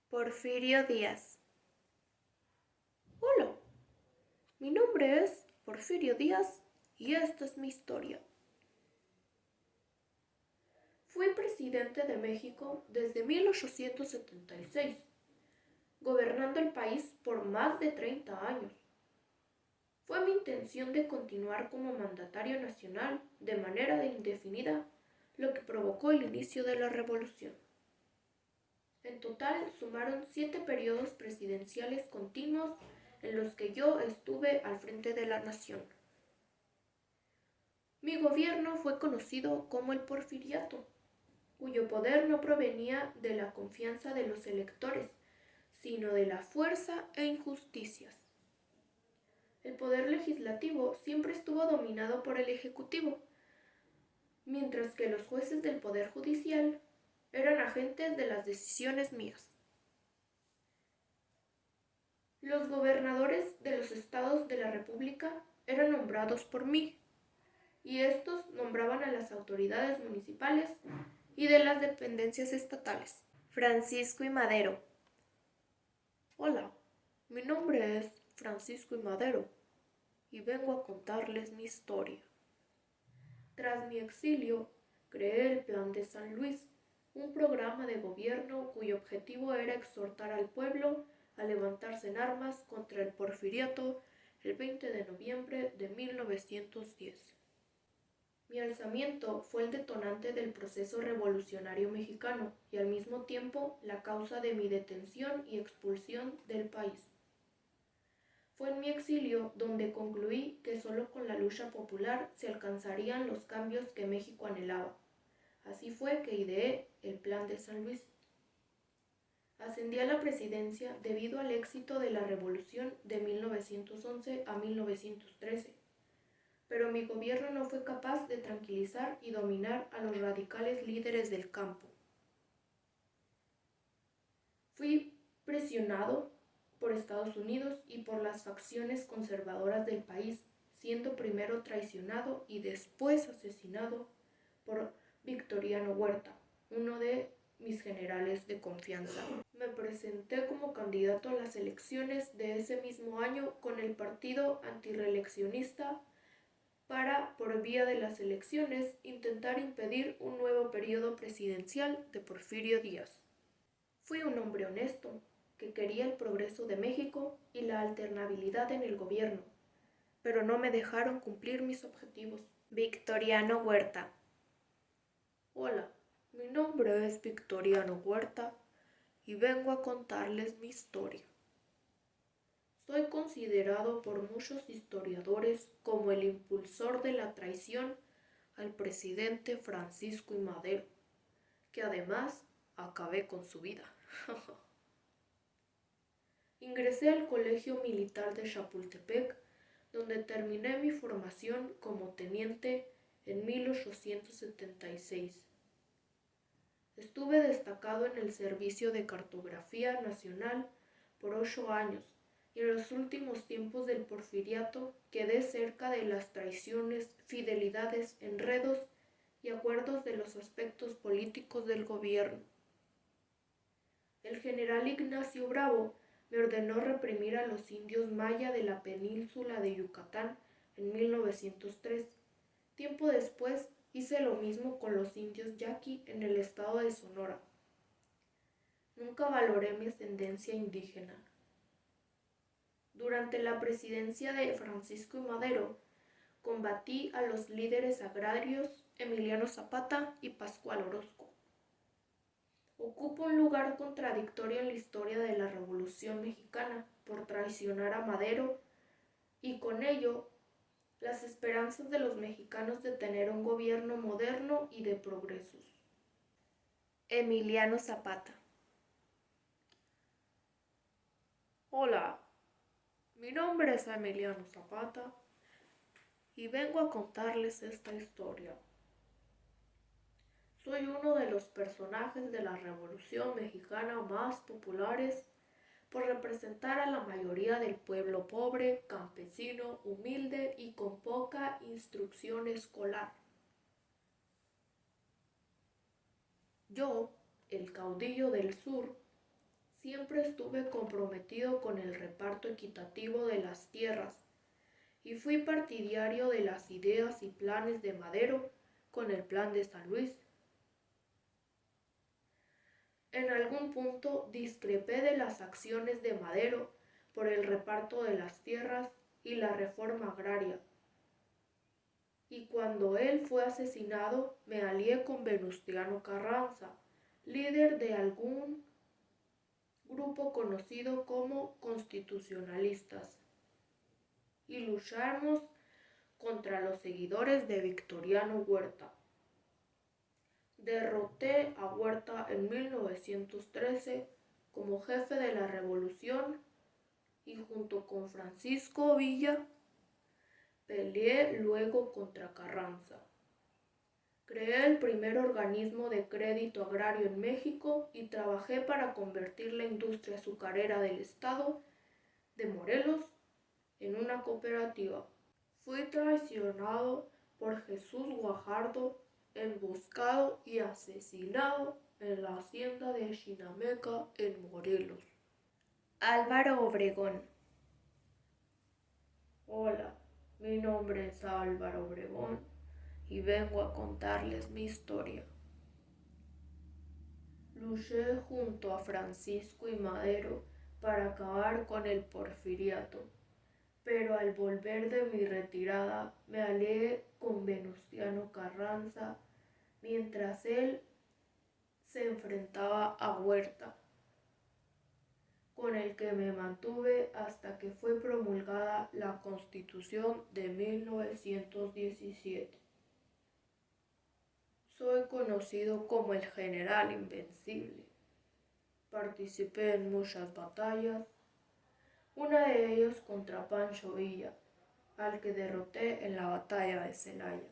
Porfirio Díaz. Hola, mi nombre es Porfirio Díaz y esta es mi historia. Fui presidente de México desde 1876, gobernando el país por más de 30 años. Fue mi intención de continuar como mandatario nacional de manera indefinida, lo que provocó el inicio de la revolución. En total sumaron 7 periodos presidenciales continuos en los que yo estuve al frente de la nación. Mi gobierno fue conocido como el Porfiriato, cuyo poder no provenía de la confianza de los electores, sino de la fuerza e injusticias. El poder legislativo siempre estuvo dominado por el Ejecutivo, mientras que los jueces del Poder Judicial eran agentes de las decisiones mías. Los gobernadores de los estados de la República eran nombrados por mí, y estos nombraban a las autoridades municipales y de las dependencias estatales. Francisco I. Madero. Hola, mi nombre es Francisco I. Madero y vengo a contarles mi historia. Tras mi exilio, creé el Plan de San Luis, un programa de gobierno cuyo objetivo era exhortar al pueblo a levantarse en armas contra el porfiriato el 20 de noviembre de 1910. Mi alzamiento fue el detonante del proceso revolucionario mexicano y al mismo tiempo la causa de mi detención y expulsión del país. Fue en mi exilio donde concluí que solo con la lucha popular se alcanzarían los cambios que México anhelaba. Así fue que ideé el Plan de San Luis. Ascendí a la presidencia debido al éxito de la revolución de 1911 a 1913, pero mi gobierno no fue capaz de tranquilizar y dominar a los radicales líderes del campo. Fui presionado por Estados Unidos y por las facciones conservadoras del país, siendo primero traicionado y después asesinado por Victoriano Huerta, uno de mis generales de confianza. Me presenté como candidato a las elecciones de ese mismo año con el partido antirreeleccionista para, por vía de las elecciones, intentar impedir un nuevo periodo presidencial de Porfirio Díaz. Fui un hombre honesto, que quería el progreso de México y la alternabilidad en el gobierno, pero no me dejaron cumplir mis objetivos. Victoriano Huerta. Hola, mi nombre es Victoriano Huerta y vengo a contarles mi historia. Soy considerado por muchos historiadores como el impulsor de la traición al presidente Francisco I. Madero, que además acabé con su vida. Ingresé al Colegio Militar de Chapultepec, donde terminé mi formación como teniente en 1876. Estuve destacado en el Servicio de Cartografía Nacional por 8 años y en los últimos tiempos del Porfiriato quedé cerca de las traiciones, fidelidades, enredos y acuerdos de los aspectos políticos del gobierno. El general Ignacio Bravo me ordenó reprimir a los indios maya de la península de Yucatán en 1903. Tiempo después hice lo mismo con los indios yaqui en el estado de Sonora. Nunca valoré mi ascendencia indígena. Durante la presidencia de Francisco I. Madero, combatí a los líderes agrarios Emiliano Zapata y Pascual Orozco. Ocupa un lugar contradictorio en la historia de la Revolución Mexicana por traicionar a Madero y con ello las esperanzas de los mexicanos de tener un gobierno moderno y de progresos. Emiliano Zapata. Hola, mi nombre es Emiliano Zapata y vengo a contarles esta historia. Soy uno de los personajes de la Revolución Mexicana más populares por representar a la mayoría del pueblo pobre, campesino, humilde y con poca instrucción escolar. Yo, el caudillo del sur, Siempre estuve comprometido con el reparto equitativo de las tierras y fui partidario de las ideas y planes de Madero con el Plan de San Luis. En algún punto discrepé de las acciones de Madero por el reparto de las tierras y la reforma agraria. Y cuando él fue asesinado, me alié con Venustiano Carranza, líder de algún grupo conocido como constitucionalistas, y luchamos contra los seguidores de Victoriano Huerta. Derroté a Huerta en 1913 como jefe de la revolución y junto con Francisco Villa peleé luego contra Carranza. Creé el primer organismo de crédito agrario en México y trabajé para convertir la industria azucarera del estado de Morelos en una cooperativa. Fui traicionado por Jesús Guajardo, emboscado y asesinado en la hacienda de Chinameca en Morelos. Álvaro Obregón. Hola, mi nombre es Álvaro Obregón y vengo a contarles mi historia. Luché junto a Francisco y Madero para acabar con el porfiriato, pero al volver de mi retirada me alié con Venustiano Carranza mientras él se enfrentaba a Huerta, con el que me mantuve hasta que fue promulgada la Constitución de 1917. Soy conocido como el General Invencible. Participé en muchas batallas, una de ellas contra Pancho Villa, al que derroté en la batalla de Celaya.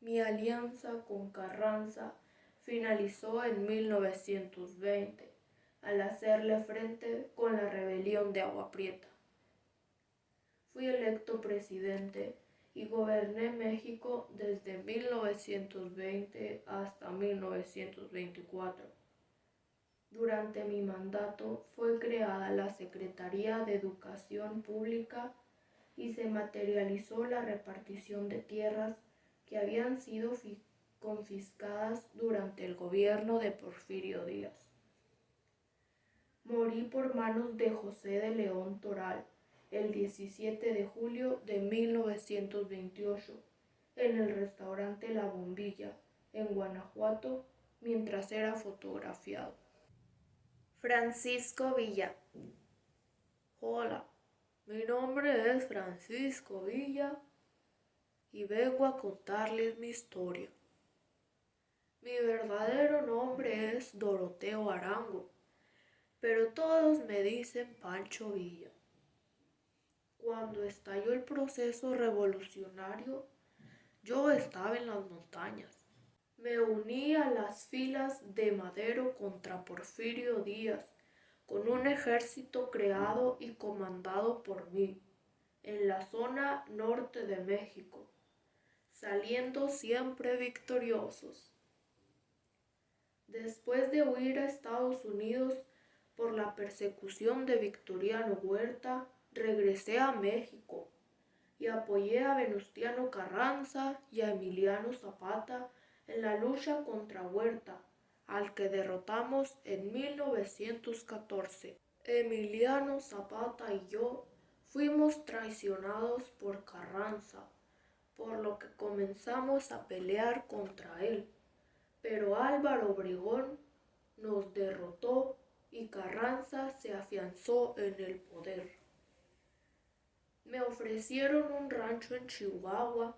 Mi alianza con Carranza finalizó en 1920, al hacerle frente con la rebelión de Agua Prieta. Fui electo presidente y goberné México desde 1920 hasta 1924. Durante mi mandato fue creada la Secretaría de Educación Pública y se materializó la repartición de tierras que habían sido confiscadas durante el gobierno de Porfirio Díaz. Morí por manos de José de León Toral el 17 de julio de 1928 en el restaurante La Bombilla, en Guanajuato, mientras era fotografiado. Francisco Villa. Hola, mi nombre es Francisco Villa y vengo a contarles mi historia. Mi verdadero nombre es Doroteo Arango, pero todos me dicen Pancho Villa. Cuando estalló el proceso revolucionario, yo estaba en las montañas. Me uní a las filas de Madero contra Porfirio Díaz, con un ejército creado y comandado por mí, en la zona norte de México, saliendo siempre victoriosos. Después de huir a Estados Unidos por la persecución de Victoriano Huerta, regresé a México y apoyé a Venustiano Carranza y a Emiliano Zapata en la lucha contra Huerta, al que derrotamos en 1914. Emiliano Zapata y yo fuimos traicionados por Carranza, por lo que comenzamos a pelear contra él, pero Álvaro Obregón nos derrotó y Carranza se afianzó en el poder. Me ofrecieron un rancho en Chihuahua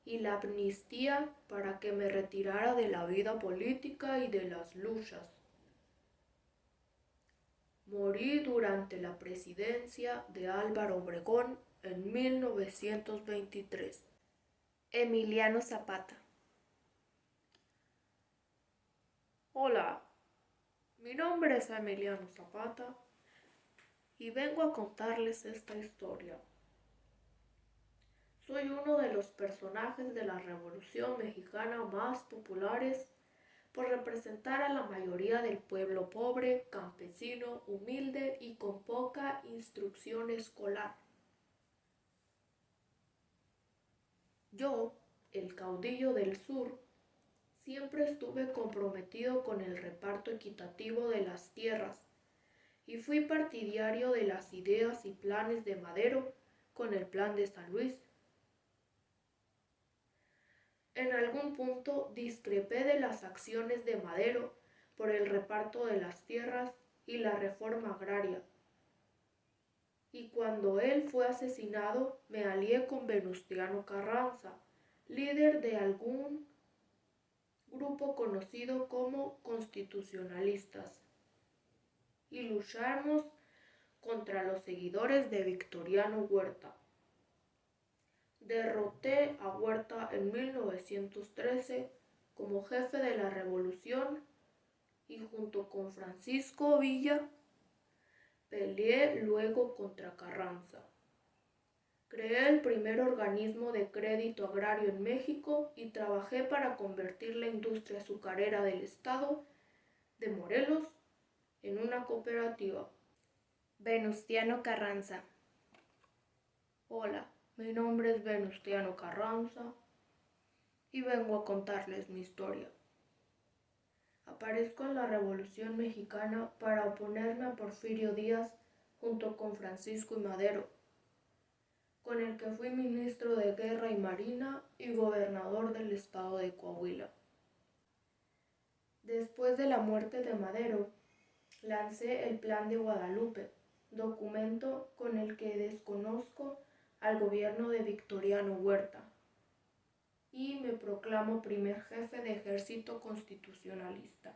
y la amnistía para que me retirara de la vida política y de las luchas. Morí durante la presidencia de Álvaro Obregón en 1923. Emiliano Zapata. Hola, mi nombre es Emiliano Zapata y vengo a contarles esta historia. Soy uno de los personajes de la Revolución Mexicana más populares por representar a la mayoría del pueblo pobre, campesino, humilde y con poca instrucción escolar. Yo, el caudillo del sur, siempre estuve comprometido con el reparto equitativo de las tierras y fui partidario de las ideas y planes de Madero con el Plan de San Luis. En algún punto discrepé de las acciones de Madero por el reparto de las tierras y la reforma agraria. Y cuando él fue asesinado, me alié con Venustiano Carranza, líder de algún grupo conocido como constitucionalistas, y luchamos contra los seguidores de Victoriano Huerta. Derroté a Huerta en 1913 como jefe de la revolución y junto con Francisco Villa peleé luego contra Carranza. Creé el primer organismo de crédito agrario en México y trabajé para convertir la industria azucarera del estado de Morelos en una cooperativa. Venustiano Carranza. Hola, mi nombre es Venustiano Carranza y vengo a contarles mi historia. Aparezco en la Revolución Mexicana para oponerme a Porfirio Díaz junto con Francisco I. Madero, con el que fui ministro de Guerra y Marina y gobernador del estado de Coahuila. Después de la muerte de Madero, lancé el Plan de Guadalupe, documento con el que desconozco al gobierno de Victoriano Huerta, y me proclamo primer jefe de ejército constitucionalista,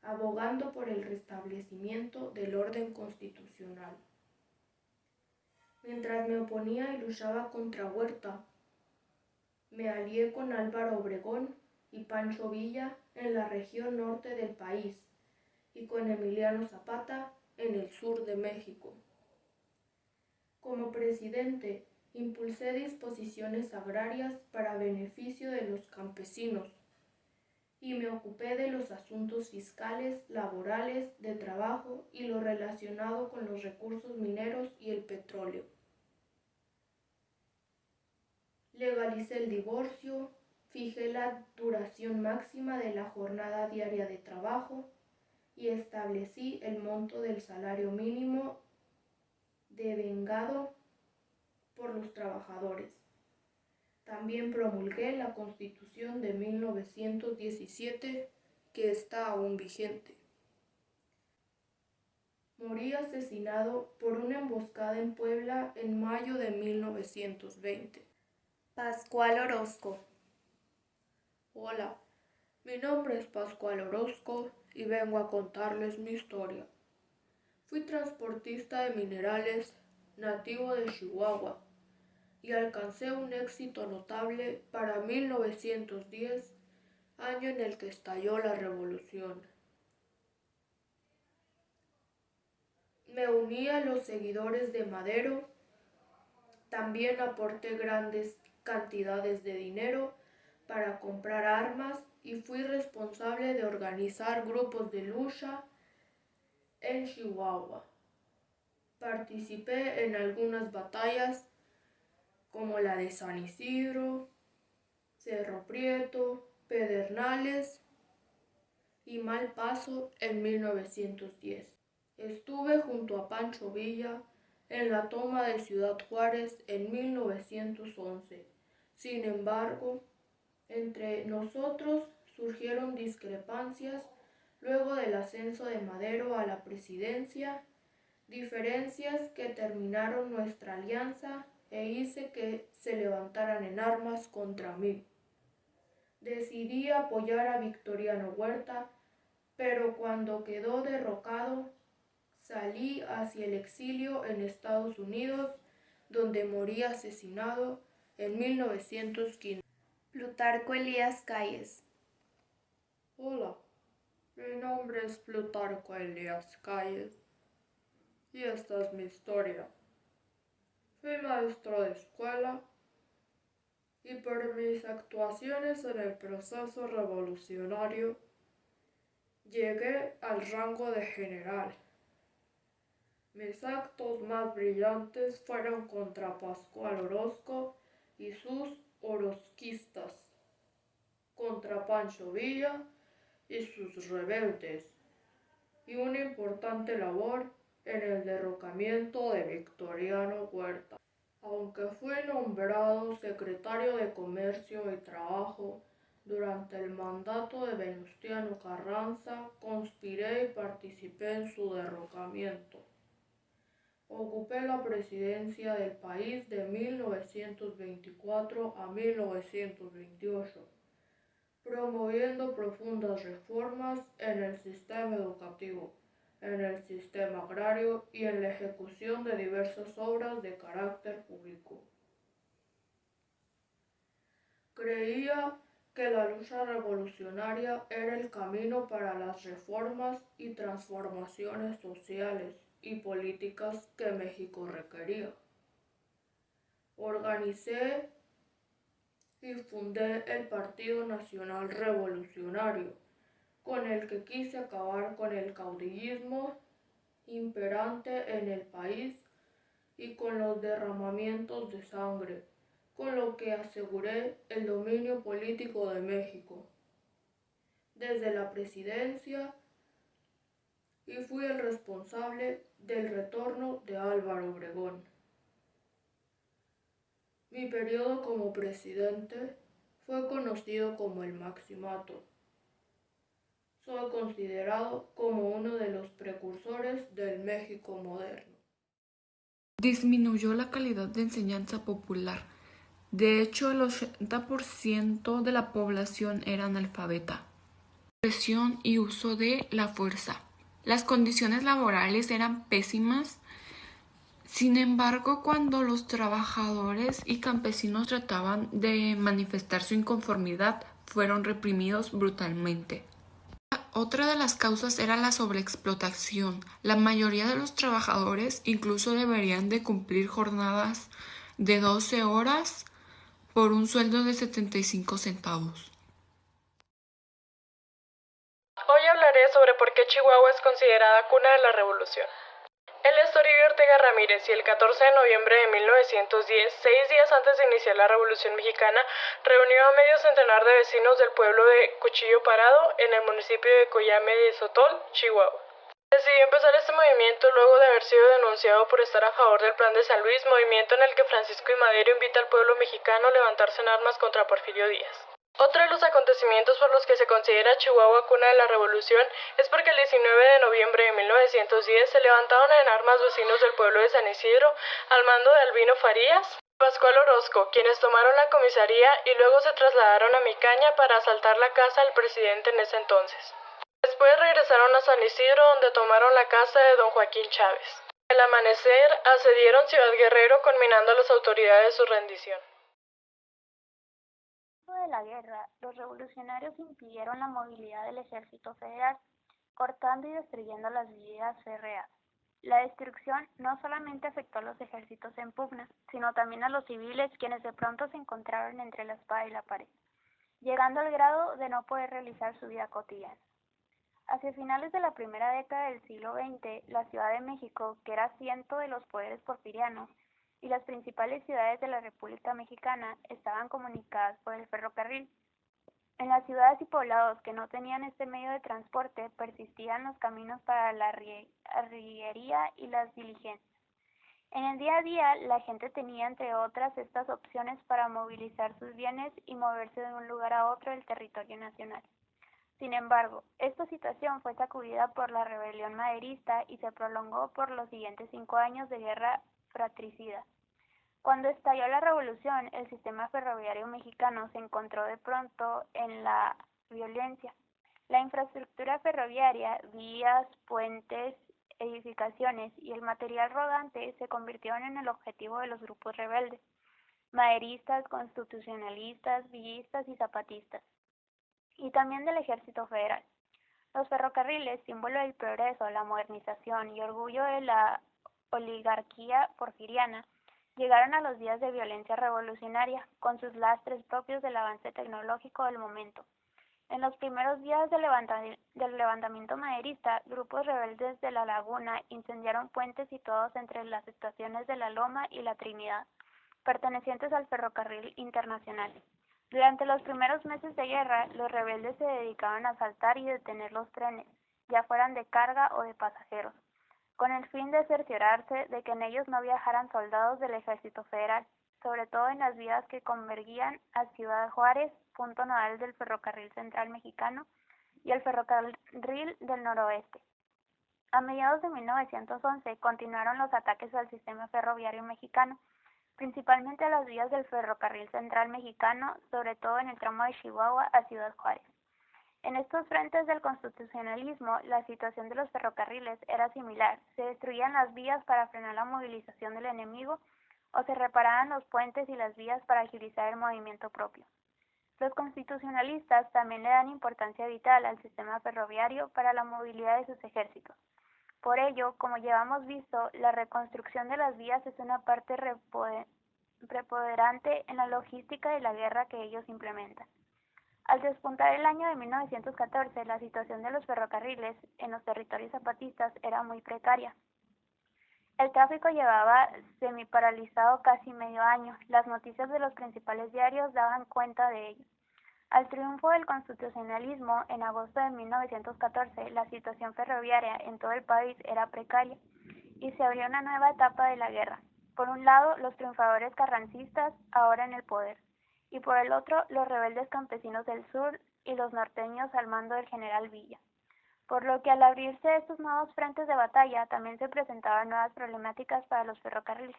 abogando por el restablecimiento del orden constitucional. Mientras me oponía y luchaba contra Huerta, me alié con Álvaro Obregón y Pancho Villa en la región norte del país y con Emiliano Zapata en el sur de México. Como presidente, impulsé disposiciones agrarias para beneficio de los campesinos y me ocupé de los asuntos fiscales, laborales, de trabajo y lo relacionado con los recursos mineros y el petróleo. Legalicé el divorcio, fijé la duración máxima de la jornada diaria de trabajo y establecí el monto del salario mínimo devengado por los trabajadores. También promulgué la Constitución de 1917, que está aún vigente. Morí asesinado por una emboscada en Puebla en mayo de 1920. Pascual Orozco. Hola, mi nombre es Pascual Orozco y vengo a contarles mi historia. Fui transportista de minerales, nativo de Chihuahua, y alcancé un éxito notable para 1910, año en el que estalló la revolución. Me uní a los seguidores de Madero, también aporté grandes cantidades de dinero para comprar armas y fui responsable de organizar grupos de lucha en Chihuahua. Participé en algunas batallas como la de San Isidro, Cerro Prieto, Pedernales y Malpaso en 1910. Estuve junto a Pancho Villa en la toma de Ciudad Juárez en 1911. Sin embargo, entre nosotros surgieron discrepancias luego del ascenso de Madero a la presidencia, diferencias que terminaron nuestra alianza e hice que se levantaran en armas contra mí. Decidí apoyar a Victoriano Huerta, pero cuando quedó derrocado, salí hacia el exilio en Estados Unidos, donde morí asesinado en 1915. Plutarco Elías Calles. Hola, mi nombre es Plutarco Elías Calles y esta es mi historia. Fui maestro de escuela y por mis actuaciones en el proceso revolucionario llegué al rango de general. Mis actos más brillantes fueron contra Pascual Orozco y sus orozquistas, contra Pancho Villa y sus rebeldes, y una importante labor en el derrocamiento de Victoriano Huerta. Aunque fui nombrado secretario de Comercio y Trabajo durante el mandato de Venustiano Carranza, conspiré y participé en su derrocamiento. Ocupé la presidencia del país de 1924 a 1928, promoviendo profundas reformas en el sistema educativo, en el sistema agrario y en la ejecución de diversas obras de carácter público. Creía que la lucha revolucionaria era el camino para las reformas y transformaciones sociales y políticas que México requería. Organicé y fundé el Partido Nacional Revolucionario, con el que quise acabar con el caudillismo imperante en el país y con los derramamientos de sangre, con lo que aseguré el dominio político de México desde la presidencia y fui el responsable del retorno de Álvaro Obregón. Mi periodo como presidente fue conocido como el Maximato. Soy considerado como uno de los precursores del México moderno. Disminuyó la calidad de enseñanza popular. De hecho, el 80% de la población era analfabeta. Presión y uso de la fuerza. Las condiciones laborales eran pésimas. Sin embargo, cuando los trabajadores y campesinos trataban de manifestar su inconformidad, fueron reprimidos brutalmente. Otra de las causas era la sobreexplotación. La mayoría de los trabajadores incluso deberían de cumplir jornadas de 12 horas por un sueldo de 75 centavos. Hoy hablaré sobre por qué Chihuahua es considerada cuna de la revolución. Él es Toribio Ortega Ramírez y el 14 de noviembre de 1910, 6 días antes de iniciar la Revolución Mexicana, reunió a medio centenar de vecinos del pueblo de Cuchillo Parado en el municipio de Coyame de Sotol, Chihuahua. Decidió empezar este movimiento luego de haber sido denunciado por estar a favor del Plan de San Luis, movimiento en el que Francisco I. Madero invita al pueblo mexicano a levantarse en armas contra Porfirio Díaz. Otro de los acontecimientos por los que se considera Chihuahua cuna de la revolución es porque el 19 de noviembre de 1910 se levantaron en armas vecinos del pueblo de San Isidro al mando de Albino Farías y Pascual Orozco, quienes tomaron la comisaría y luego se trasladaron a Micaña para asaltar la casa del presidente en ese entonces. Después regresaron a San Isidro, donde tomaron la casa de don Joaquín Chávez. Al amanecer asediaron Ciudad Guerrero, conminando a las autoridades su rendición. De la guerra, los revolucionarios impidieron la movilidad del ejército federal, cortando y destruyendo las vías férreas. La destrucción no solamente afectó a los ejércitos en pugna, sino también a los civiles, quienes de pronto se encontraron entre la espada y la pared, llegando al grado de no poder realizar su vida cotidiana. Hacia finales de la primera década del siglo XX, la Ciudad de México, que era asiento de los poderes porfirianos, y las principales ciudades de la República Mexicana estaban comunicadas por el ferrocarril. En las ciudades y poblados que no tenían este medio de transporte persistían los caminos para la arriería y las diligencias. En el día a día, la gente tenía, entre otras, estas opciones para movilizar sus bienes y moverse de un lugar a otro del territorio nacional. Sin embargo, esta situación fue sacudida por la rebelión maderista y se prolongó por los siguientes 5 años de guerra fratricida. Cuando estalló la revolución, el sistema ferroviario mexicano se encontró de pronto en la violencia. La infraestructura ferroviaria, vías, puentes, edificaciones y el material rodante se convirtieron en el objetivo de los grupos rebeldes, maderistas, constitucionalistas, villistas y zapatistas, y también del Ejército Federal. Los ferrocarriles, símbolo del progreso, la modernización y orgullo de la oligarquía porfiriana, Llegaron a los días de violencia revolucionaria, con sus lastres propios del avance tecnológico del momento. En los primeros días del levantamiento maderista, grupos rebeldes de La Laguna incendiaron puentes situados entre las estaciones de La Loma y La Trinidad, pertenecientes al Ferrocarril Internacional. Durante los primeros meses de guerra, los rebeldes se dedicaban a asaltar y detener los trenes, ya fueran de carga o de pasajeros, con el fin de cerciorarse de que en ellos no viajaran soldados del Ejército Federal, sobre todo en las vías que convergían a Ciudad Juárez, punto nodal del Ferrocarril Central Mexicano, y el Ferrocarril del Noroeste. A mediados de 1911 continuaron los ataques al sistema ferroviario mexicano, principalmente a las vías del Ferrocarril Central Mexicano, sobre todo en el tramo de Chihuahua a Ciudad Juárez. En estos frentes del constitucionalismo, la situación de los ferrocarriles era similar. Se destruían las vías para frenar la movilización del enemigo o se reparaban los puentes y las vías para agilizar el movimiento propio. Los constitucionalistas también le dan importancia vital al sistema ferroviario para la movilidad de sus ejércitos. Por ello, como ya hemos visto, la reconstrucción de las vías es una parte preponderante en la logística de la guerra que ellos implementan. Al despuntar el año de 1914, la situación de los ferrocarriles en los territorios zapatistas era muy precaria. El tráfico llevaba semiparalizado casi medio año. Las noticias de los principales diarios daban cuenta de ello. Al triunfo del constitucionalismo en agosto de 1914, la situación ferroviaria en todo el país era precaria y se abrió una nueva etapa de la guerra. Por un lado, los triunfadores carrancistas, ahora en el poder, y por el otro, los rebeldes campesinos del sur y los norteños al mando del general Villa. Por lo que al abrirse estos nuevos frentes de batalla, también se presentaban nuevas problemáticas para los ferrocarriles.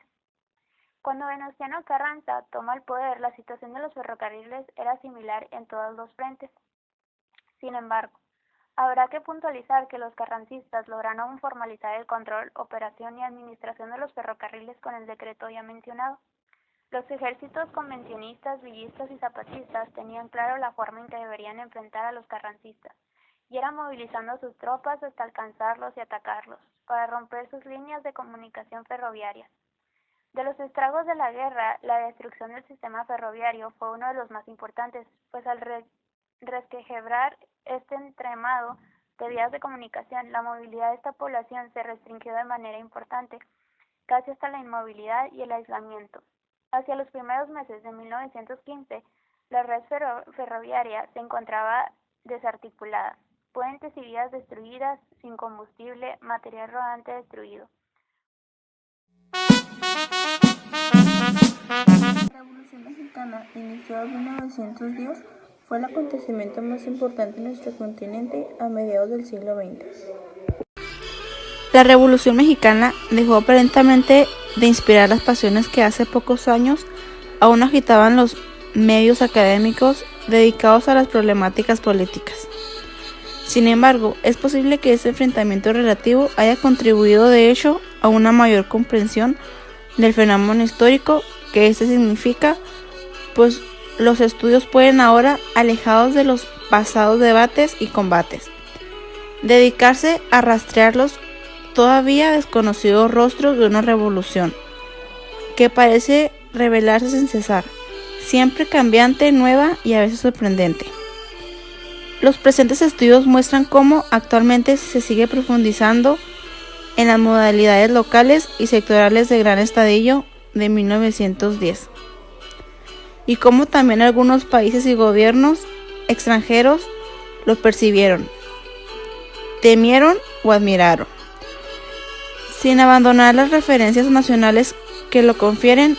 Cuando Venustiano Carranza toma el poder, la situación de los ferrocarriles era similar en todos los frentes. Sin embargo, habrá que puntualizar que los carrancistas lograron formalizar el control, operación y administración de los ferrocarriles con el decreto ya mencionado. Los ejércitos convencionistas, villistas y zapatistas tenían claro la forma en que deberían enfrentar a los carrancistas, y era movilizando sus tropas hasta alcanzarlos y atacarlos, para romper sus líneas de comunicación ferroviarias. De los estragos de la guerra, la destrucción del sistema ferroviario fue uno de los más importantes, pues al resquebrar este entramado de vías de comunicación, la movilidad de esta población se restringió de manera importante, casi hasta la inmovilidad y el aislamiento. Hacia los primeros meses de 1915, la red ferroviaria se encontraba desarticulada, puentes y vías destruidas, sin combustible, material rodante destruido. La Revolución Mexicana, iniciada en 1910, fue el acontecimiento más importante en nuestro continente a mediados del siglo XX. La Revolución Mexicana dejó aparentemente de inspirar las pasiones que hace pocos años aún agitaban los medios académicos dedicados a las problemáticas políticas. Sin embargo, es posible que este enfrentamiento relativo haya contribuido de hecho a una mayor comprensión del fenómeno histórico que este significa, pues los estudios pueden ahora, alejados de los pasados debates y combates, dedicarse a rastrear los todavía desconocidos rostros de una revolución que parece revelarse sin cesar, siempre cambiante, nueva y a veces sorprendente. Los presentes estudios muestran cómo actualmente se sigue profundizando en las modalidades locales y sectorales de Gran Estadillo de 1910, y cómo también algunos países y gobiernos extranjeros lo percibieron, temieron o admiraron, sin abandonar las referencias nacionales que lo confieren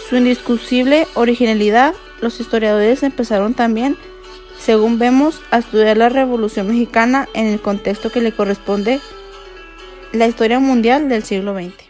su indiscutible originalidad. Los historiadores empezaron también, según vemos, a estudiar la Revolución Mexicana en el contexto que le corresponde la historia mundial del siglo XX.